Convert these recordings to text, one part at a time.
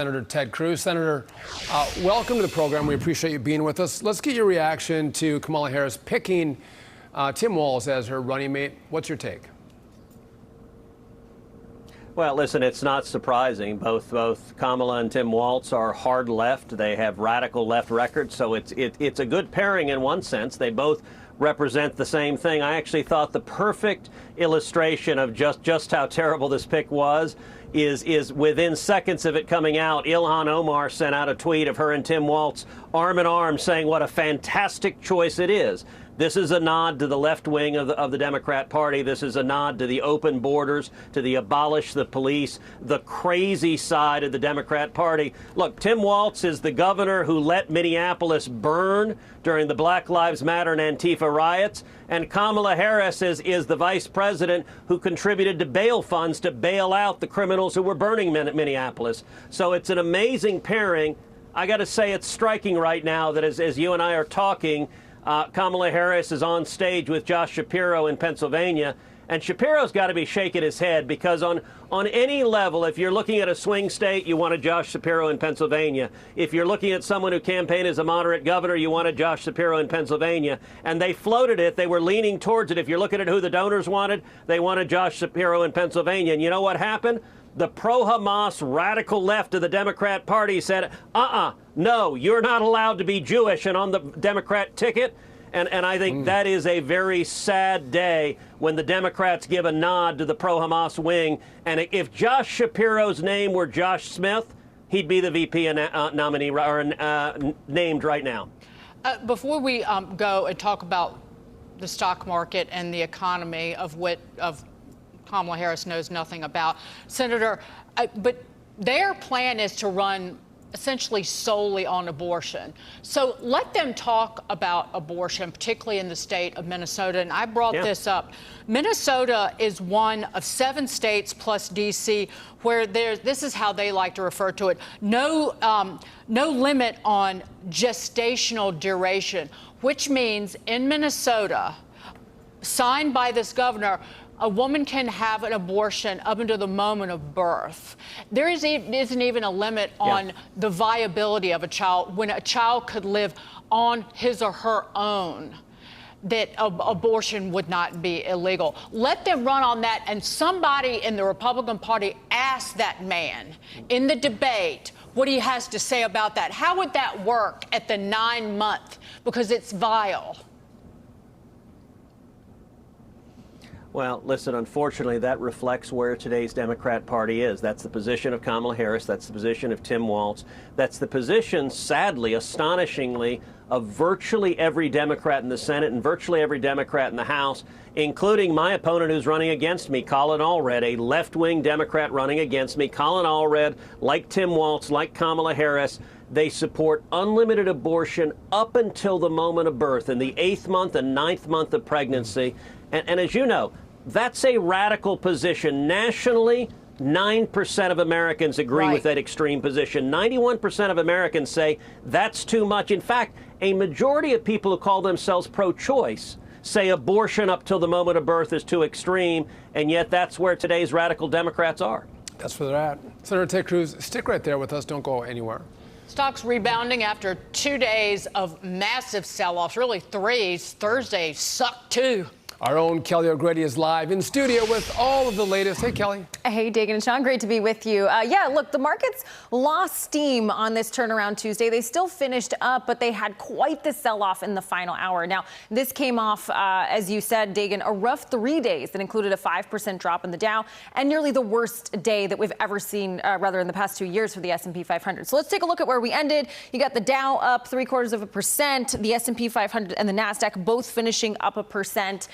Senator Ted Cruz. Senator, welcome to the program. We appreciate you being with us. Let's get your reaction to Kamala Harris picking Tim Walz as her running mate. What's your take? Well, listen, it's not surprising. Both Kamala and Tim Walz are hard left. They have radical left records, so it's a good pairing in one sense. They both represent the same thing. I actually thought the perfect illustration of just how terrible this pick was is within seconds of it coming out, Ilhan Omar sent out a tweet of her and Tim Walz arm in arm saying what a fantastic choice it is. This is a nod to the left wing of the Democrat Party. This is a nod to the open borders, to the abolish the police, the crazy side of the Democrat Party. Look, Tim Walz is the governor who let Minneapolis burn during the Black Lives Matter and Antifa riots. And Kamala Harris is the vice president who contributed to bail funds to bail out the criminals who were burning Minneapolis. So it's an amazing pairing. I got to say it's striking right now that as you and I are talking, Kamala Harris is on stage with Josh Shapiro in Pennsylvania, and Shapiro's got to be shaking his head because on any level, if you're looking at a swing state, you want a Josh Shapiro in Pennsylvania. If you're looking at someone who campaigned as a moderate governor, you want a Josh Shapiro in Pennsylvania. And they floated it. They were leaning towards it. If you're looking at who the donors wanted, they wanted Josh Shapiro in Pennsylvania. And you know what happened? The pro-Hamas radical left of the Democrat Party said, no, you're not allowed to be Jewish and on the Democrat ticket. And I think that is a very sad day when the Democrats give a nod to the pro-Hamas wing. And if Josh Shapiro's name were Josh Smith, he'd be the VP nominee or named right now. Before we go and talk about the stock market and the economy of Kamala Harris knows nothing about, Senator, but their plan is to run essentially solely on abortion. So let them talk about abortion, particularly in the state of Minnesota. And I brought this up. Minnesota is one of 7 states plus D.C. where this is how they like to refer to it, no limit on gestational duration, which means in Minnesota, signed by this governor, a woman can have an abortion up until the moment of birth. There isn't even a limit on the viability of a child when a child could live on his or her own, that abortion would not be illegal. Let them run on that, and somebody in the Republican Party ask that man in the debate what he has to say about that. How would that work at the 9-month? Because it's vile. Well, listen, unfortunately, that reflects where today's Democrat Party is. That's the position of Kamala Harris. That's the position of Tim Walz. That's the position, sadly, astonishingly, of virtually every Democrat in the Senate and virtually every Democrat in the House, including my opponent who's running against me, Colin Allred, a left-wing Democrat running against me. Colin Allred, like Tim Walz, like Kamala Harris, they support unlimited abortion up until the moment of birth, in the 8th month and 9th month of pregnancy. And as you know, that's a radical position. Nationally, 9% of Americans agree with that extreme position. 91% of Americans say that's too much. In fact, a majority of people who call themselves pro-choice say abortion up till the moment of birth is too extreme, and yet that's where today's radical Democrats are. That's where they're at. Senator Ted Cruz, stick right there with us. Don't go anywhere. Stocks rebounding after 2 days of massive sell-offs, really 3. Thursday sucked too. Our own Kelly O'Grady is live in studio with all of the latest. Hey, Kelly. Hey, Dagan and Sean. Great to be with you. Look, the markets lost steam on this turnaround Tuesday. They still finished up, but they had quite the sell-off in the final hour. Now, this came off, as you said, Dagan, a rough 3 days that included a 5% drop in the Dow and nearly the worst day that we've ever seen, in the past 2 years for the S&P 500. So let's take a look at where we ended. You got the Dow up 0.75%, the S&P 500 and the NASDAQ both finishing up 1%.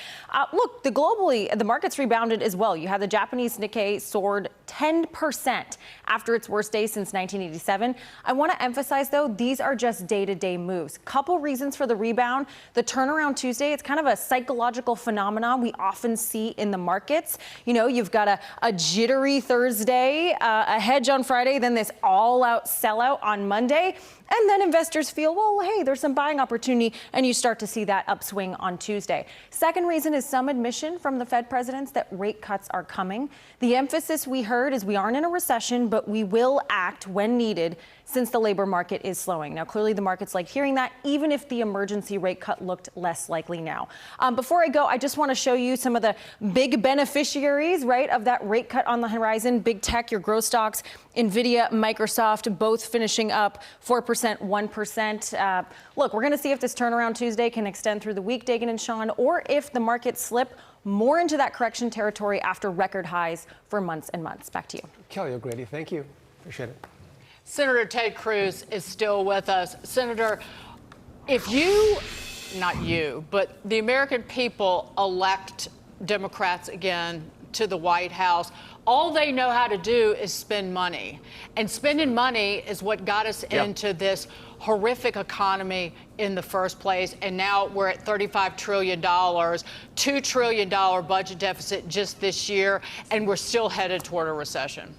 Look, globally, the markets rebounded as well. You had the Japanese Nikkei soared 10% after its worst day since 1987. I want to emphasize, though, these are just day-to-day moves. Couple reasons for the rebound. The turnaround Tuesday, it's kind of a psychological phenomenon we often see in the markets. You know, you've got a jittery Thursday, a hedge on Friday, then this all-out sellout on Monday. And then investors feel, well, hey, there's some buying opportunity, and you start to see that upswing on Tuesday. Second reason is some admission from the Fed presidents that rate cuts are coming. The emphasis we heard is we aren't in a recession, but we will act when needed since the labor market is slowing. Now, clearly the market's like hearing that, even if the emergency rate cut looked less likely now. Before I go, I just want to show you some of the big beneficiaries, right, of that rate cut on the horizon. Big tech, your growth stocks, Nvidia, Microsoft, both finishing up 4%, 1%. Look, we're going to see if this turnaround Tuesday can extend through the week, Dagan and Sean, or if the markets slip more into that correction territory after record highs for months and months. Back to you. Kelly O'Grady, thank you. Appreciate it. Senator Ted Cruz is still with us. Senator, if you, not you, but the American people elect Democrats again to the White House, all they know how to do is spend money. And spending money is what got us into this horrific economy in the first place. And now we're at $35 trillion, $2 trillion budget deficit just this year, and we're still headed toward a recession.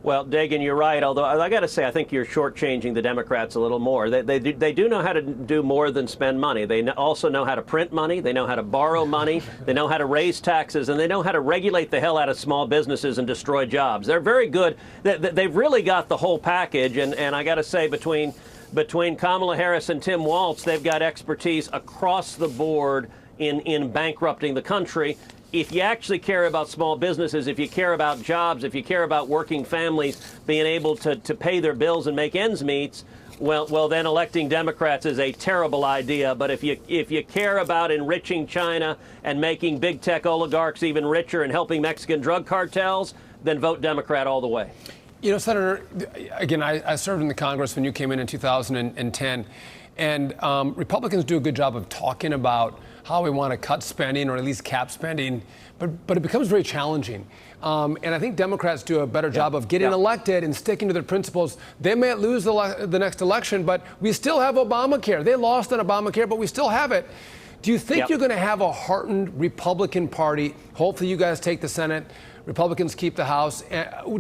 Well, Dagan, you're right, although I got to say I think you're shortchanging the Democrats a little more. They do know how to do more than spend money. They also know how to print money, they know how to borrow money, they know how to raise taxes, and they know how to regulate the hell out of small businesses and destroy jobs. They're very good. They've really got the whole package, and I got to say between Kamala Harris and Tim Walz, they've got expertise across the board in bankrupting the country. If you actually care about small businesses, if you care about jobs, if you care about working families being able to pay their bills and make ends meet, well, then electing Democrats is a terrible idea. But if you care about enriching China and making big tech oligarchs even richer and helping Mexican drug cartels, then vote Democrat all the way. You know, Senator, again, I served in the Congress when you came in 2010, and Republicans do a good job of talking about how we want to cut spending or at least cap spending, but it becomes very challenging. And I think Democrats do a better job of getting elected and sticking to their principles. They may lose the next election, but we still have Obamacare. They lost on Obamacare, but we still have it. Do you think you're going to have a heartened Republican Party? Hopefully you guys take the Senate, Republicans keep the House.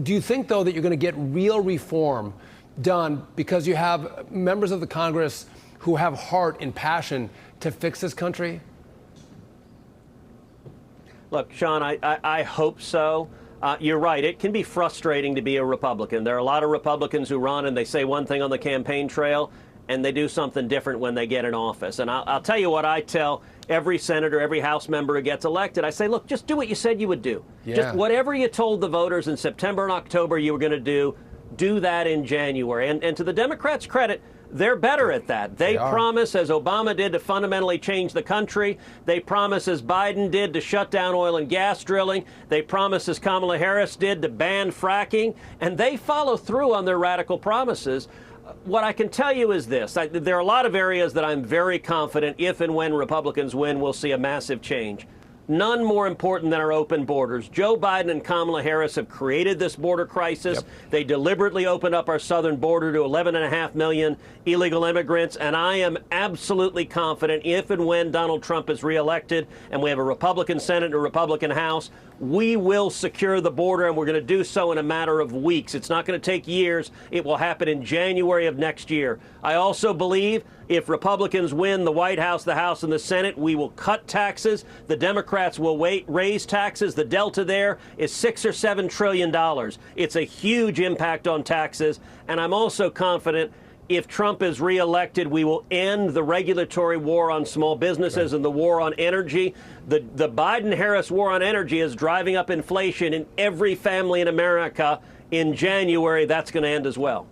Do you think, though, that you're going to get real reform done because you have members of the Congress who have heart and passion to fix this country? Look, Sean, I hope so. You're right. It can be frustrating to be a Republican. There are a lot of Republicans who run and they say one thing on the campaign trail and they do something different when they get in office. And I'll tell you what I tell every senator, every House member who gets elected. I say, look, just do what you said you would do. Just whatever you told the voters in September and October you were going to do that in January. And to the Democrats' credit, they're better at that. They promise, as Obama did, to fundamentally change the country. They promise, as Biden did, to shut down oil and gas drilling. They promise, as Kamala Harris did, to ban fracking. And they follow through on their radical promises. What I can tell you is this. There are a lot of areas that I'm very confident if and when Republicans win, we'll see a massive change. None more important than our open borders. Joe Biden and Kamala Harris have created this border crisis. They deliberately opened up our southern border to 11.5 million illegal immigrants. And I am absolutely confident if and when Donald Trump is reelected and we have a Republican Senate and a Republican House, we will secure the border, and we're going to do so in a matter of weeks. It's not going to take years. It will happen in January of next year. I also believe if Republicans win the White House, the House, and the Senate, we will cut taxes. The Democrats will raise taxes. The delta there is $6 or $7 trillion. It's a huge impact on taxes. And I'm also confident if Trump is reelected, we will end the regulatory war on small businesses and the war on energy. The Biden-Harris war on energy is driving up inflation in every family in America. In January, that's going to end as well.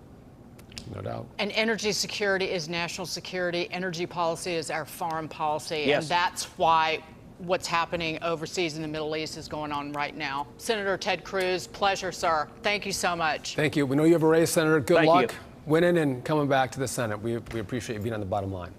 No doubt. And energy security is national security. Energy policy is our foreign policy. Yes. And that's why what's happening overseas in the Middle East is going on right now. Senator Ted Cruz, pleasure, sir. Thank you so much. Thank you. We know you have a race, Senator. Good Thank luck you. winning and coming back to the Senate. We appreciate you being on the bottom line.